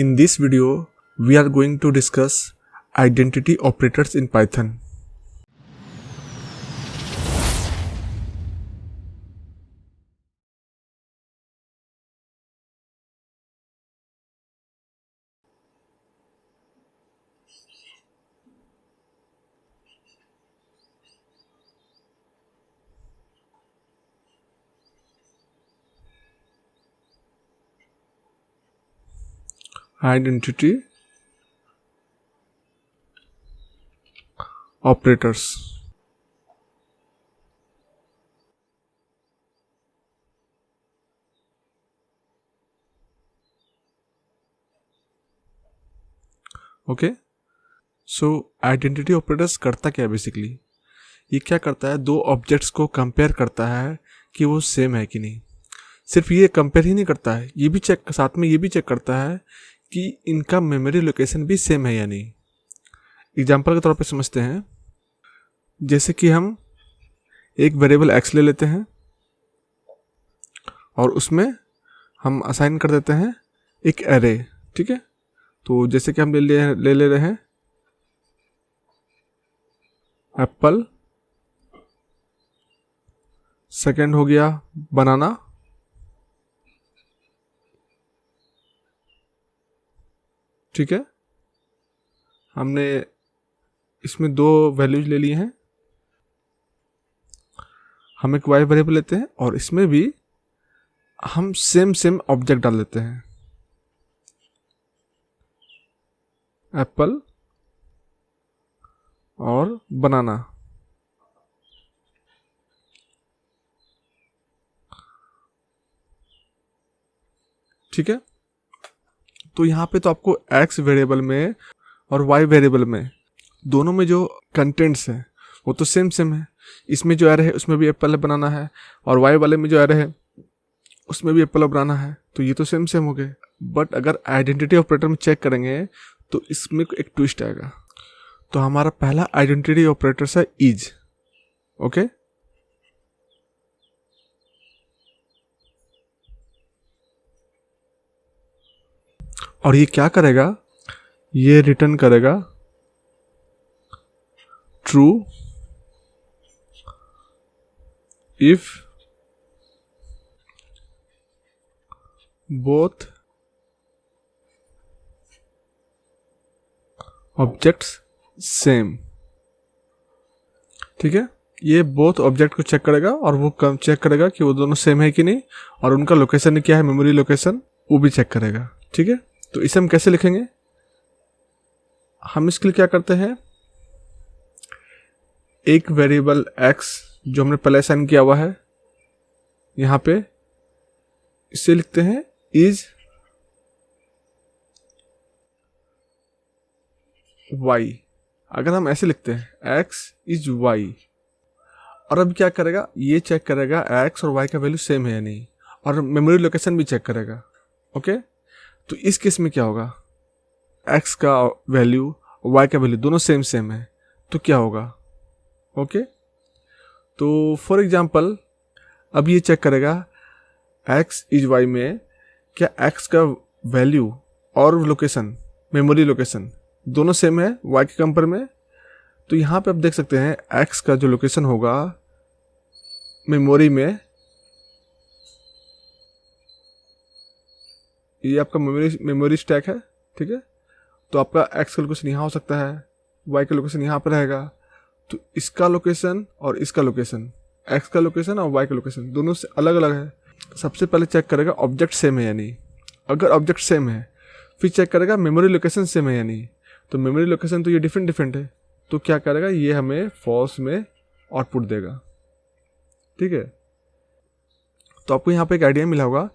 In this video, we are going to discuss identity operators in Python. Identity operators. Okay, so identity operators करता क्या है basically? ये क्या करता है, दो ऑब्जेक्ट्स को कंपेयर करता है कि वो सेम है कि नहीं। सिर्फ ये कंपेयर ही नहीं करता है, ये भी चेक साथ में ये भी चेक करता है कि इनका मेमोरी लोकेशन भी सेम है या नहीं। एग्जाम्पल के तौर पे समझते हैं, जैसे कि हम एक वेरिएबल एक्स ले लेते हैं और उसमें हम असाइन कर देते हैं एक एरे। ठीक है, तो जैसे कि हम ले रहे हैं एप्पल, सेकंड हो गया बनाना, ठीक है। हमने इसमें दो वैल्यूज ले लिए हैं, हम एक वाई वेरिएबल लेते हैं और इसमें भी हम सेम ऑब्जेक्ट डाल देते हैं, एप्पल और बनाना। ठीक है, तो यहाँ पे तो आपको एक्स वेरिएबल में और वाई वेरिएबल में दोनों में जो कंटेंट्स हैं वो तो सेम है। इसमें जो एरे है उसमें भी एप्पल बनाना है और वाई वाले में जो एरे है उसमें भी एप्पल बनाना है, तो ये तो सेम हो गए। बट अगर आइडेंटिटी ऑपरेटर में चेक करेंगे तो इसमें एक ट्विस्ट आएगा। तो हमारा पहला आइडेंटिटी ऑपरेटर है इज। ओके, और ये क्या करेगा, ये रिटर्न करेगा true if both objects same. ठीक है, ये बोथ ऑब्जेक्ट को चेक करेगा और वो चेक करेगा कि वो दोनों सेम है कि नहीं, और उनका लोकेशन क्या है, मेमोरी लोकेशन, वो भी चेक करेगा। ठीक है, तो इसे हम कैसे लिखेंगे? हम इसके लिए क्या करते हैं, एक वेरिएबल x जो हमने पहले असाइन किया हुआ है यहाँ पे, इसे लिखते हैं इज y। अगर हम ऐसे लिखते हैं x इज y, और अब क्या करेगा, ये चेक करेगा x और y का वैल्यू सेम है या नहीं, और मेमोरी लोकेशन भी चेक करेगा। ओके, तो इस केस में क्या होगा, x का वैल्यू y का वैल्यू दोनों सेम है, तो क्या होगा? ओके, तो फॉर एग्जांपल अब ये चेक करेगा x इज y में क्या x का वैल्यू और लोकेशन, मेमोरी लोकेशन दोनों सेम है y के कंपेयर में। तो यहाँ पे आप देख सकते हैं x का जो लोकेशन होगा मेमोरी में, ये आपका मेमोरी स्टैक है। ठीक है, तो आपका x का लोकेशन यहाँ हो सकता है, y का लोकेशन यहाँ पर रहेगा। तो इसका लोकेशन और इसका लोकेशन, x का लोकेशन और y का लोकेशन दोनों से अलग अलग है। सबसे पहले चेक करेगा ऑब्जेक्ट सेम है या नहीं। अगर ऑब्जेक्ट सेम है फिर चेक करेगा मेमोरी लोकेशन सेम है या नहीं। तो मेमोरी लोकेशन तो ये डिफरेंट है, तो क्या करेगा, ये हमें फॉल्स में आउटपुट देगा। ठीक है, तो आपको यहाँ पे एक आइडिया मिला होगा,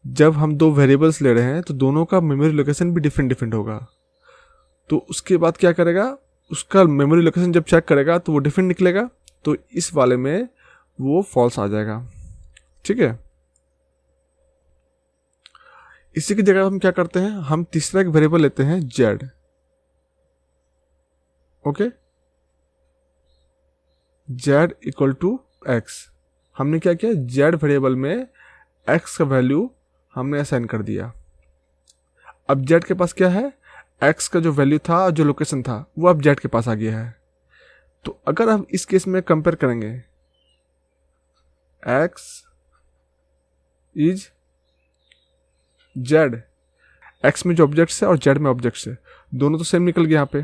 जब हम दो वेरिएबल्स ले रहे हैं तो दोनों का मेमोरी लोकेशन भी डिफरेंट होगा। तो उसके बाद क्या करेगा, उसका मेमोरी लोकेशन जब चेक करेगा तो वो डिफरेंट निकलेगा, तो इस वाले में वो फॉल्स आ जाएगा। ठीक है, इसी की जगह हम क्या करते हैं, हम तीसरा एक वेरिएबल लेते हैं z। Okay, z equal to x। हमने क्या किया, z वेरिएबल में x का वैल्यू हमने असाइन कर दिया। अब जेड के पास क्या है, एक्स का जो वैल्यू था, जो लोकेशन था, वो अब जेड के पास आ गया है। तो अगर हम इस केस में कंपेयर करेंगे, एक्स इज जेड, एक्स में जो ऑब्जेक्ट्स है और जेड में ऑब्जेक्ट्स है, दोनों तो सेम निकल गया यहाँ पे,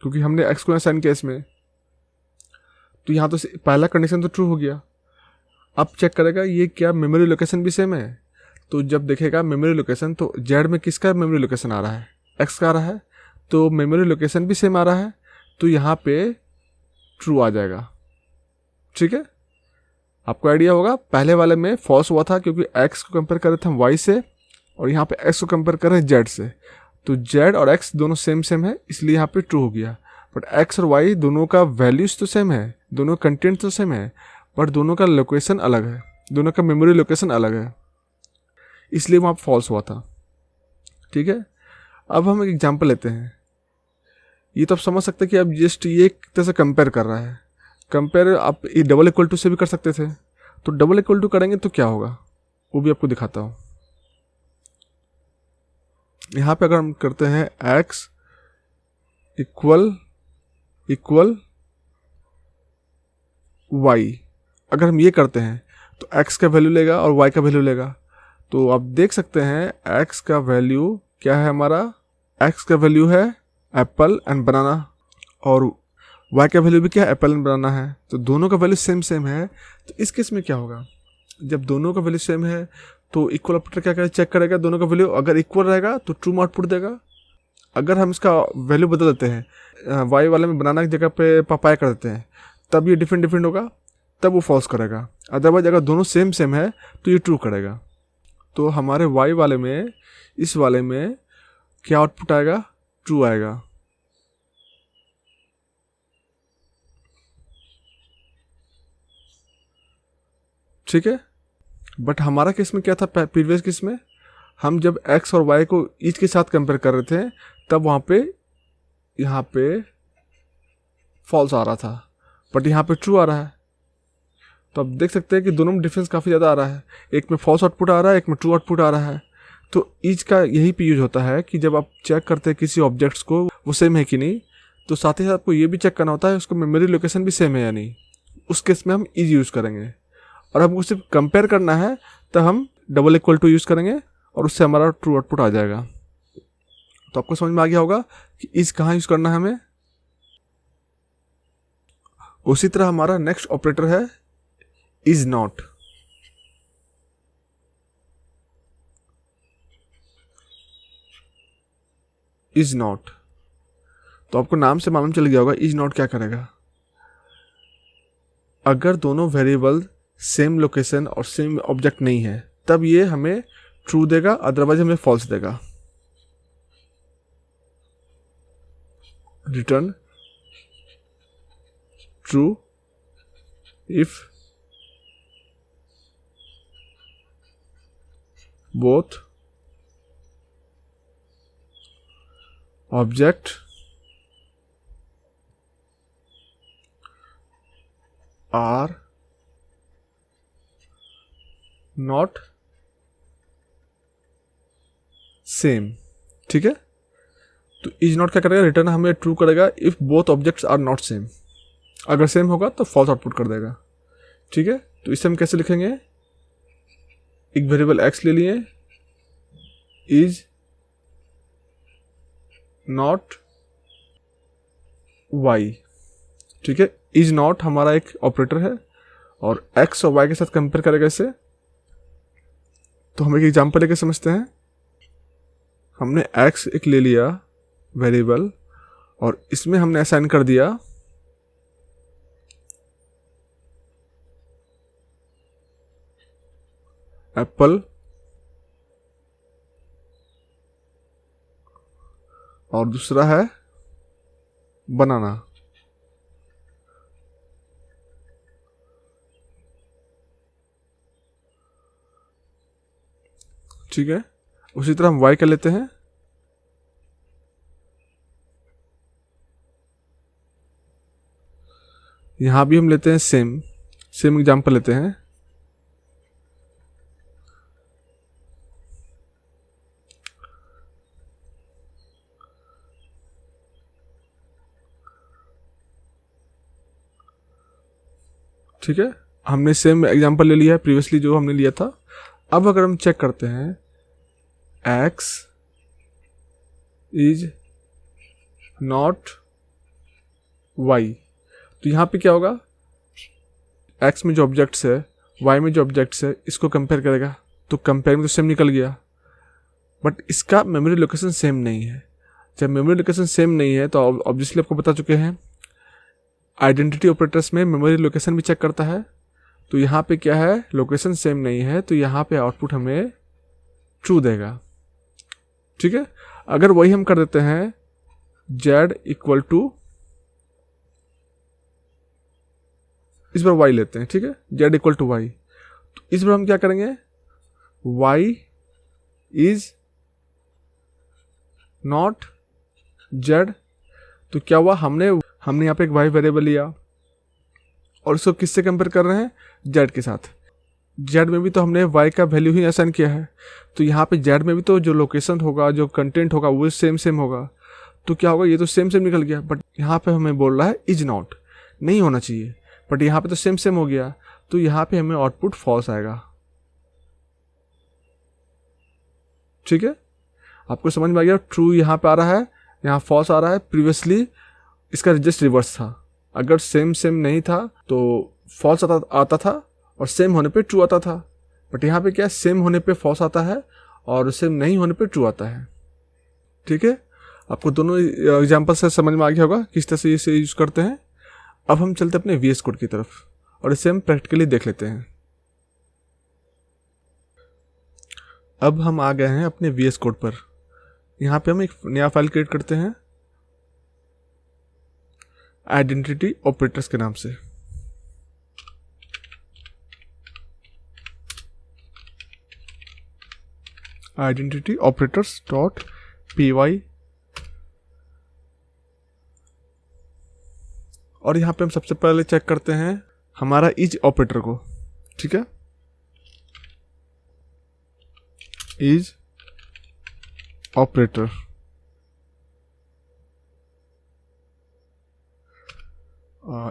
क्योंकि हमने एक्स को असाइन किया इसमें। तो यहाँ तो पहला कंडीशन तो ट्रू हो गया। अब चेक करेगा ये क्या मेमोरी लोकेशन भी सेम है। तो जब देखेगा मेमोरी लोकेशन, तो जेड में किसका मेमोरी लोकेशन आ रहा है, एक्स का आ रहा है, तो मेमोरी लोकेशन भी सेम आ रहा है, तो यहाँ पे ट्रू आ जाएगा। ठीक है, आपको आइडिया होगा। पहले वाले में फॉल्स हुआ था क्योंकि एक्स को कंपेयर कर रहे थे हम वाई से, और यहाँ पे एक्स को कंपेयर कर रहे हैं जेड से। तो जेड और एक्स दोनों सेम सेम है, इसलिए यहाँ पे ट्रू हो गया। बट एक्स और वाई दोनों का वैल्यूज तो सेम है, दोनों कंटेंट तो सेम है, बट दोनों का लोकेशन अलग है, दोनों का मेमोरी लोकेशन अलग है, इसलिए वहाँ फॉल्स हुआ था। ठीक है, अब हम एक एग्जांपल लेते हैं। ये तो आप समझ सकते हैं कि अब जस्ट ये एक तरह से कंपेयर कर रहा है। कंपेयर आप ये डबल इक्वल टू से भी कर सकते थे, तो डबल इक्वल टू करेंगे तो क्या होगा वो भी आपको दिखाता हूँ। यहाँ पे अगर हम करते हैं एक्स इक्वल इक्वल वाई, अगर हम ये करते हैं तो x का वैल्यू लेगा और y का वैल्यू लेगा। तो आप देख सकते हैं x का वैल्यू क्या है हमारा, x का वैल्यू है एप्पल एंड बनाना, और y का वैल्यू भी क्या है, एप्पल एंड बनाना है। तो दोनों का वैल्यू सेम सेम है। तो इस केस में क्या होगा, जब दोनों का वैल्यू सेम है तो इक्वल ऑपरेटर क्या करेगा, चेक करेगा दोनों का वैल्यू, अगर इक्वल रहेगा तो ट्रू आउटपुट देगा। अगर हम इसका वैल्यू बदल देते हैं, y वाले में बनाना की जगह पे पपाया कर देते हैं, तब ये डिफरेंट डिफरेंट होगा, तब वो फॉल्स करेगा। अदरवाइज अगर दोनों सेम सेम है तो ये ट्रू करेगा। तो हमारे y वाले में, इस वाले में क्या आउटपुट आएगा, ट्रू आएगा। ठीक है, बट हमारा केस में क्या था, प्रीवियस केस में हम जब x और y को ईच के साथ कंपेयर कर रहे थे, तब वहाँ पे यहाँ पे फॉल्स आ रहा था, बट यहाँ पे ट्रू आ रहा है। तो आप देख सकते हैं कि दोनों में डिफरेंस काफ़ी ज़्यादा आ रहा है, एक में फॉल्स आउटपुट आ रहा है, एक में ट्रू आउटपुट आ रहा है। तो ईच का यही पे यूज होता है कि जब आप चेक करते हैं किसी ऑब्जेक्ट्स को वो सेम है कि नहीं, तो साथ ही साथ आपको ये भी चेक करना होता है उसको मेमोरी लोकेशन भी सेम है या नहीं। उस केस में हम ईज यूज़ करेंगे, और हमको सिर्फ कंपेयर करना है तो हम डबल इक्वल टू यूज़ करेंगे और उससे हमारा ट्रू आउटपुट आ जाएगा। तो आपको समझ में आ गया होगा कि इज कहाँ यूज़ करना है हमें। उसी तरह हमारा नेक्स्ट ऑपरेटर है इज नॉट। इज नॉट, तो आपको नाम से मालूम चल गया होगा इज नॉट क्या करेगा। अगर दोनों वेरिएबल सेम लोकेशन और सेम ऑब्जेक्ट नहीं है, तब ये हमें ट्रू देगा, अदरवाइज हमें फॉल्स देगा। Return true if both object are not same. ठीक है, तो इज नॉट क्या करेगा, रिटर्न हमें ट्रू करेगा if both objects are not same. अगर सेम होगा तो फॉल्स आउटपुट कर देगा। ठीक है, तो इसे हम कैसे लिखेंगे, एक वेरिएबल एक्स ले लिए, इज नॉट वाई। ठीक है, इज नॉट हमारा एक ऑपरेटर है और एक्स और वाई के साथ कंपेयर करेगा इसे। तो हम एक एग्जांपल लेके समझते हैं। हमने एक्स एक ले लिया वेरिएबल, और इसमें हमने असाइन कर दिया एप्पल और दूसरा है बनाना। ठीक है, उसी तरह हम y का लेते हैं। यहां भी हम लेते हैं सेम एग्जांपल लेते हैं। ठीक है, हमने सेम एग्जांपल ले लिया है प्रीवियसली जो हमने लिया था। अब अगर हम चेक करते हैं x इज नॉट y, तो यहाँ पे क्या होगा, x में जो ऑब्जेक्ट्स है y में जो ऑब्जेक्ट्स है इसको कंपेयर करेगा, तो कंपेयर में तो सेम निकल गया, बट इसका मेमोरी लोकेशन सेम नहीं है। जब मेमोरी लोकेशन सेम नहीं है तो ऑब्वियसली आपको बता चुके हैं आइडेंटिटी ऑपरेटर्स में मेमोरी लोकेशन भी चेक करता है। तो यहाँ पे क्या है, लोकेशन सेम नहीं है, तो यहाँ पे आउटपुट हमें ट्रू देगा। ठीक है, अगर वही हम कर देते हैं z इक्वल टू, इस बार y लेते हैं, ठीक है, z इक्वल टू y, तो इस बार हम क्या करेंगे, y इज नॉट z, तो क्या हुआ, हमने यहाँ पे एक y वेरिएबल लिया और इसको किससे कंपेयर कर रहे हैं, z के साथ। z में भी तो हमने y का वैल्यू ही असाइन किया है, तो यहाँ पे z में भी तो जो लोकेशन होगा, जो कंटेंट होगा वो सेम होगा, तो क्या होगा, ये तो सेम निकल गया, बट यहाँ पे हमें बोल रहा है इज नॉट, नहीं होना चाहिए, बट यहाँ पे तो सेम हो गया, तो यहाँ पे हमें आउटपुट फॉल्स आएगा। ठीक है, आपको समझ में आ गया, ट्रू यहाँ पे आ रहा है, यहाँ फॉल्स आ रहा है। प्रीवियसली इसका जस्ट रिवर्स था, अगर सेम नहीं था तो फॉल्स आता था और सेम होने पे ट्रू आता था, बट यहाँ पे क्या, सेम होने पे फॉल्स आता है और सेम नहीं होने पे ट्रू आता है। ठीक है, आपको दोनों एग्जांपल से समझ में आ गया होगा किस तरह से इसे यूज करते हैं। अब हम चलते हैं अपने VS कोड की तरफ और इसे हम प्रैक्टिकली देख लेते हैं। अब हम आ गए हैं अपने VS कोड पर। यहाँ पे हम एक नया फाइल क्रिएट करते हैं आइडेंटिटी ऑपरेटर्स के नाम से। आइडेंटिटी ऑपरेटर्स डॉट py, और यहाँ पे हम सबसे पहले चेक करते हैं हमारा इज ऑपरेटर को। ठीक है, इज ऑपरेटर,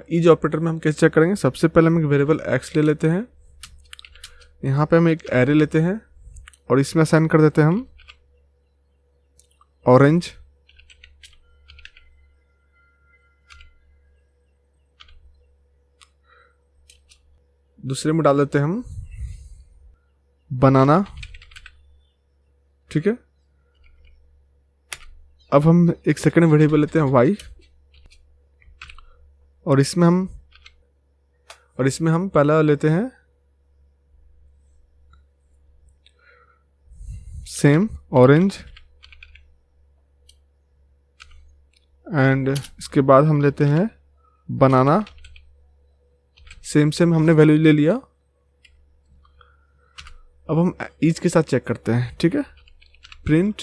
इज ऑपरेटर में हम कैसे चेक करेंगे, सबसे पहले हम एक वेरिएबल x ले लेते हैं, यहाँ पे हम एक एरे लेते हैं और इसमें असाइन कर देते हैं हम ऑरेंज, दूसरे में डाल देते हैं हम बनाना। ठीक है, अब हम एक सेकेंड वेरिएबल लेते हैं y, और इसमें हम पहला लेते हैं सेम ऑरेंज, एंड इसके बाद हम लेते हैं बनाना, सेम हमने वैल्यू ले लिया। अब हम ईच के साथ चेक करते हैं। ठीक है, प्रिंट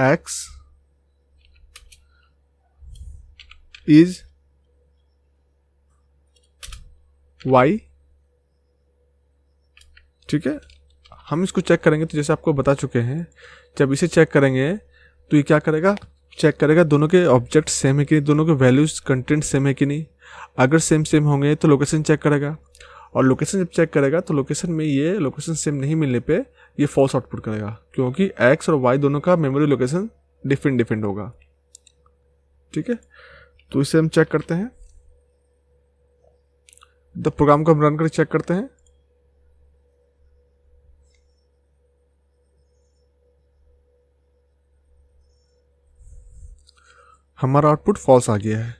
x इज y। ठीक है, हम इसको चेक करेंगे तो जैसे आपको बता चुके हैं, जब इसे चेक करेंगे तो ये क्या करेगा, चेक करेगा दोनों के ऑब्जेक्ट सेम है कि नहीं, दोनों के वैल्यूज कंटेंट सेम है कि नहीं। अगर सेम होंगे तो लोकेशन चेक करेगा, और लोकेशन जब चेक करेगा तो लोकेशन में ये लोकेशन सेम नहीं मिलने पे ये फॉल्स आउटपुट करेगा, क्योंकि x और y दोनों का मेमोरी लोकेशन डिफरेंट होगा। ठीक है, तो इसे हम चेक करते हैं, द प्रोग्राम को हम रन करके चेक करते हैं। हमारा आउटपुट फॉल्स आ गया है।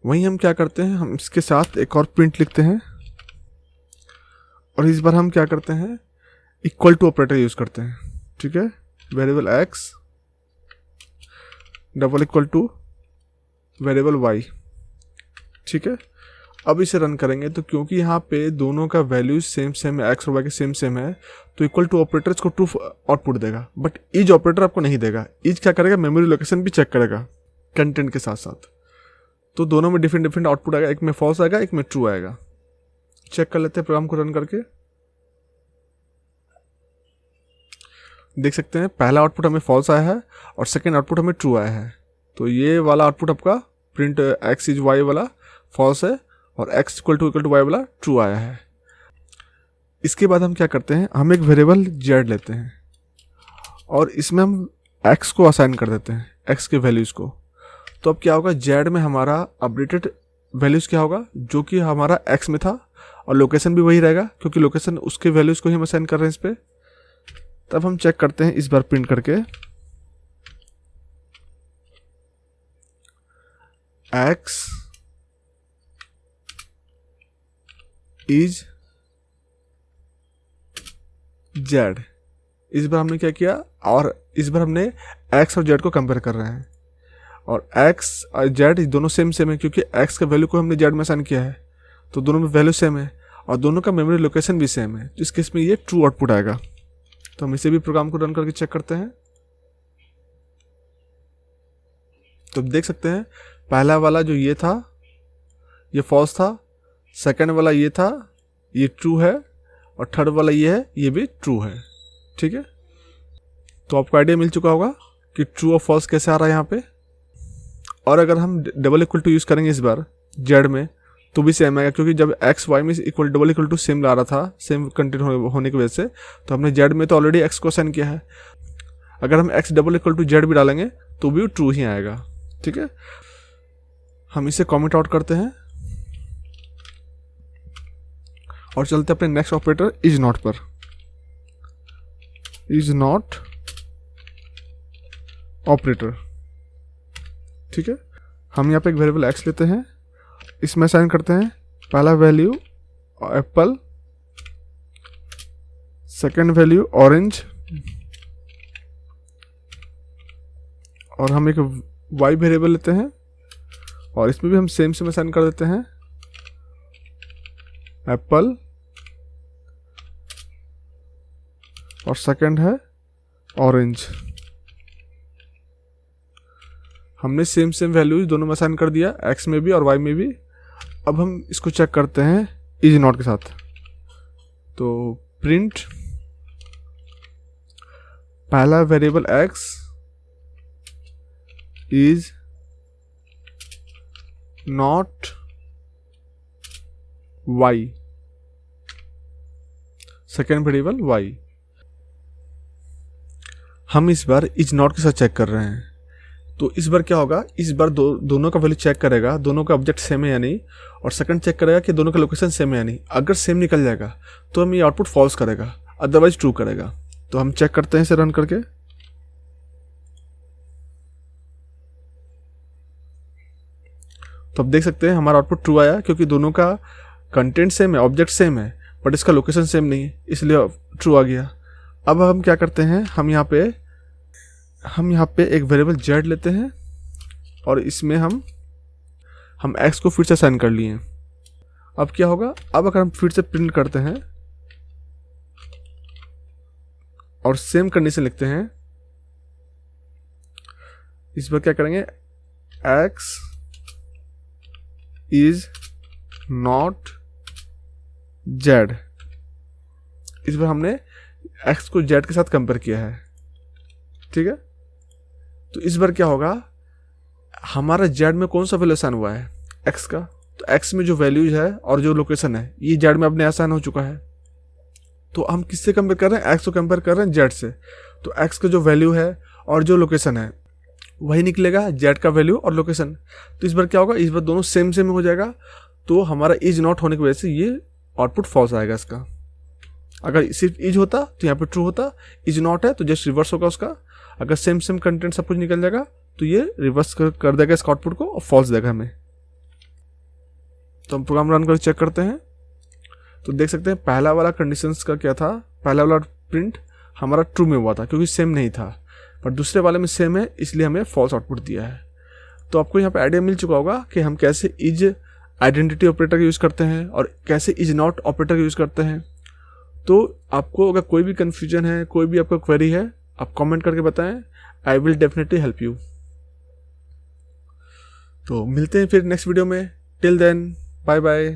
वहीं हम क्या करते हैं, हम इसके साथ एक और प्रिंट लिखते हैं, और इस बार हम क्या करते हैं, इक्वल टू ऑपरेटर यूज करते हैं। ठीक है, variable x double equal two variable y। ठीक है, अब इसे रन करेंगे तो क्योंकि यहाँ पे दोनों का वैल्यू सेम है, x और y के सेम है, तो इक्वल टू ऑपरेटर इसको ट्रू आउटपुट देगा, बट ईज ऑपरेटर आपको नहीं देगा। ईज क्या करेगा, मेमोरी लोकेशन भी चेक करेगा कंटेंट के साथ साथ, तो दोनों में डिफरेंट आउटपुट आएगा, एक में फॉल्स आएगा, एक में ट्रू आएगा। चेक कर लेते हैं प्रोग्राम को रन करके, देख सकते हैं पहला आउटपुट हमें फॉल्स आया है और सेकेंड आउटपुट हमें ट्रू आया है, तो ये वाला आउटपुट आपका प्रिंट एक्स इज वाई वाला फॉल्स है और एक्स इक्वल टू वाई वाला ट्रू आया है। इसके बाद हम क्या करते हैं, हम एक वेरिएबल जेड लेते हैं और इसमें हम एक्स को असाइन कर देते हैं, एक्स के वैल्यूज़ को। तो अब क्या होगा, जेड में हमारा अपडेटेड वैल्यूज़ क्या होगा, जो कि हमारा एक्स में था, और लोकेशन भी वही रहेगा क्योंकि लोकेशन उसके वैल्यूज़ को ही हम असाइन कर रहे हैं इस पर। तब हम चेक करते हैं इस बार प्रिंट करके एक्स इज जेड। इस बार हमने क्या किया, और इस बार हमने एक्स और जेड को कंपेयर कर रहे हैं, और एक्स और जेड दोनों सेम है क्योंकि एक्स का वैल्यू को हमने जेड में असाइन किया है, तो दोनों में वैल्यू सेम है और दोनों का मेमोरी लोकेशन भी सेम है। तो इस केस में ये ट्रू आउटपुट आएगा। तो हम इसे भी प्रोग्राम को रन करके चेक करते हैं। तो देख सकते हैं पहला वाला जो ये था ये फॉल्स था, सेकंड वाला ये था ये ट्रू है, और थर्ड वाला ये है ये भी ट्रू है। ठीक है, तो आपको आइडिया मिल चुका होगा कि ट्रू और फॉल्स कैसे आ रहा है यहाँ पे। और अगर हम डबल इक्वल टू यूज़ करेंगे इस बार जेड में तो भी सेम आएगा, क्योंकि जब एक्स वाई में equal double equal to same ला रहा था, सेम कंटेंट होने की वजह से, तो हमने जेड में तो ऑलरेडी एक्स को असाइन किया है। अगर हम x double equal to z भी डालेंगे तो भी ट्रू ही आएगा। ठीक है, हम इसे कमेंट आउट करते हैं और चलते अपने नेक्स्ट ऑपरेटर इज नॉट पर। Is not operator. ठीक है, हम यहाँ पे एक वेरिएबल एक्स लेते हैं, इसमें असाइन करते हैं पहला value Apple, second value orange, और हम एक वाई वेरिएबल लेते हैं और इसमें भी हम सेम असाइन कर देते हैं एप्पल, और सेकंड है ऑरेंज। हमने सेम वैल्यूज दोनों में असाइन कर दिया, एक्स में भी और वाई में भी। अब हम इसको चेक करते हैं इज नॉट के साथ। तो प्रिंट पहला variable x is not y, second variable y. हम इस बार इज नॉट के साथ चेक कर रहे हैं, तो इस बार क्या होगा, इस बार दोनों का वैल्यू चेक करेगा, दोनों का ऑब्जेक्ट सेम है या नहीं, और सेकंड चेक करेगा कि दोनों का लोकेशन सेम है या नहीं। अगर सेम निकल जाएगा तो हम ये आउटपुट फॉल्स करेगा, अदरवाइज ट्रू करेगा। तो हम चेक करते हैं इसे रन करके। तो अब देख सकते हैं हमारा आउटपुट ट्रू आया, क्योंकि दोनों का कंटेंट सेम है, ऑब्जेक्ट सेम है, बट इसका लोकेशन सेम नहीं है, इसलिए ट्रू आ गया। अब हम क्या करते हैं, हम यहाँ पे एक वेरिएबल जेड लेते हैं और इसमें हम एक्स को फिर से असाइन कर लिए। अब क्या होगा, अब अगर हम फिर से प्रिंट करते हैं और सेम कंडीशन लिखते हैं, इस बार क्या करेंगे, एक्स इज नॉट जेड। इस बार हमने एक्स को जेड के साथ कंपेयर किया है। ठीक है, तो इस बार क्या होगा, हमारा जेड में कौन सा वैल्यू असाइन हुआ है, एक्स का। तो एक्स में जो वैल्यूज है और जो लोकेशन है ये जेड में अपने असाइन हो चुका है। तो हम किससे कंपेयर कर रहे हैं, एक्स को कंपेयर कर रहे हैं जेड से। तो एक्स का जो वैल्यू है और जो लोकेशन है वही निकलेगा, जेड का वैल्यू और लोकेशन। तो इस बार क्या होगा, इस बार दोनों सेम हो जाएगा। तो हमारा इज नॉट होने की वजह से ये आउटपुट फॉल्स आएगा इसका। अगर सिर्फ इज होता तो यहाँ पे ट्रू होता, इज नॉट है तो जस्ट रिवर्स होगा उसका। अगर सेम कंटेंट सब कुछ निकल जाएगा तो ये रिवर्स कर देगा इसका आउटपुट को और फॉल्स देगा हमें। तो हम प्रोग्राम रन कर चेक करते हैं, तो देख सकते हैं पहला वाला कंडीशंस का क्या था, पहला वाला प्रिंट हमारा ट्रू में हुआ था क्योंकि सेम नहीं था, पर दूसरे वाले में सेम है इसलिए हमें फॉल्स आउटपुट दिया है। तो आपको यहाँ पे आइडिया मिल चुका होगा कि हम कैसे इज आइडेंटिटी ऑपरेटर का यूज़ करते हैं और कैसे इज नॉट ऑपरेटर का यूज़ करते हैं। तो आपको अगर कोई भी कन्फ्यूजन है, कोई भी आपका क्वेरी है, आप कमेंट करके बताएं, I will definitely help you. तो मिलते हैं फिर नेक्स्ट वीडियो में, टिल देन बाय बाय।